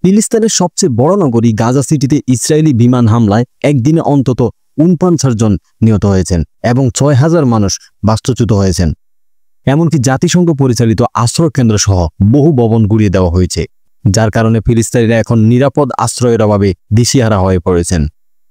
ফিলিস্তিনের সবচেয়ে বড় নগরী গাজা সিটিতে ইসরায়েলি বিমান হামলায় একদিনে অন্তত ৪৯ জন নিহত হয়েছেন এবং ৬,০০০ মানুষ বাস্তুচ্যুত হয়েছেন। এমনকি জাতিসংঘ পরিচালিত আশ্রয় কেন্দ্র সহ বহু ভবন গুড়িয়ে দেওয়া হয়েছে, যার কারণে ফিলিস্তিনিরা এখন নিরাপদ আশ্রয়ের অভাবে দিশেহারা হয়ে পড়েছেন।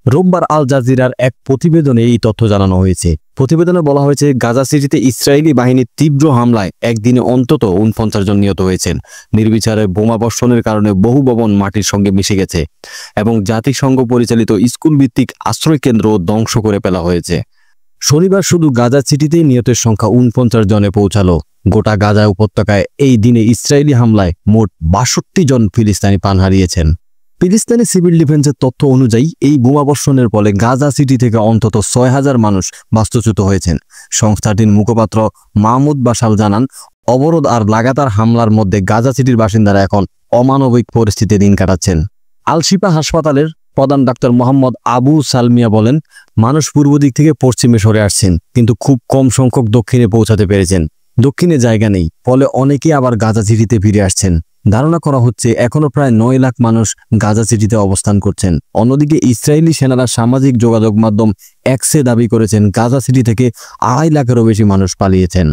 রোববার আল জাজিরার এক প্রতিবেদনে এই তথ্য জানানো হয়েছে। প্রতিবেদনে বলা হয়েছে, গাজা সিটিতে ইসরায়েলি বাহিনীর তীব্র হামলায় একদিনে অন্তত ৪৯ জন নিহত হয়েছেন। নির্বিচারে বোমাবর্ষণের কারণে বহু ভবন মাটির সঙ্গে মিশে গেছে এবং জাতিসংঘ পরিচালিত স্কুল ভিত্তিক আশ্রয় কেন্দ্র ধ্বংস করে ফেলা হয়েছে। শনিবার শুধু গাজা সিটিতেই নিহতের সংখ্যা ৪৯ জনে পৌঁছালো। গোটা গাজা উপত্যকায় এই দিনে ইসরায়েলি হামলায় মোট ৬২ জন ফিলিস্তিনি প্রাণ হারিয়েছেন। ফিলিস্তিনি সিভিল ডিফেন্সের তথ্য অনুযায়ী এই বোমাবর্ষণের ফলে গাজা সিটি থেকে অন্তত ৬,০০০ মানুষ বাস্তুচ্যুত হয়েছেন। সংস্থাটির মুখপাত্র মাহমুদ বাশাল জানান, অবরোধ আর লাগাতার হামলার মধ্যে গাজা সিটির বাসিন্দারা এখন অমানবিক পরিস্থিতিতে দিন কাটাচ্ছেন। আল শিফা হাসপাতালের প্রধান ডাক্তার মোহাম্মদ আবু সালমিয়া বলেন, মানুষ পূর্ব দিক থেকে পশ্চিমে সরে আসছেন, কিন্তু খুব কম সংখ্যক দক্ষিণে পৌঁছাতে পেরেছেন। দক্ষিণে জায়গা নেই, ফলে অনেকেই আবার গাজা সিটিতে ফিরে আসছেন। ধারণা করা হচ্ছে এখনো প্রায় ৯ লাখ মানুষ গাজা সিটিতে অবস্থান করছেন। অন্যদিকে ইসরায়েলি সেনারা সামাজিক যোগাযোগ মাধ্যম এক্সে দাবি করেছেন গাজা সিটি থেকে ২.৫ লাখেরও বেশি মানুষ পালিয়েছেন।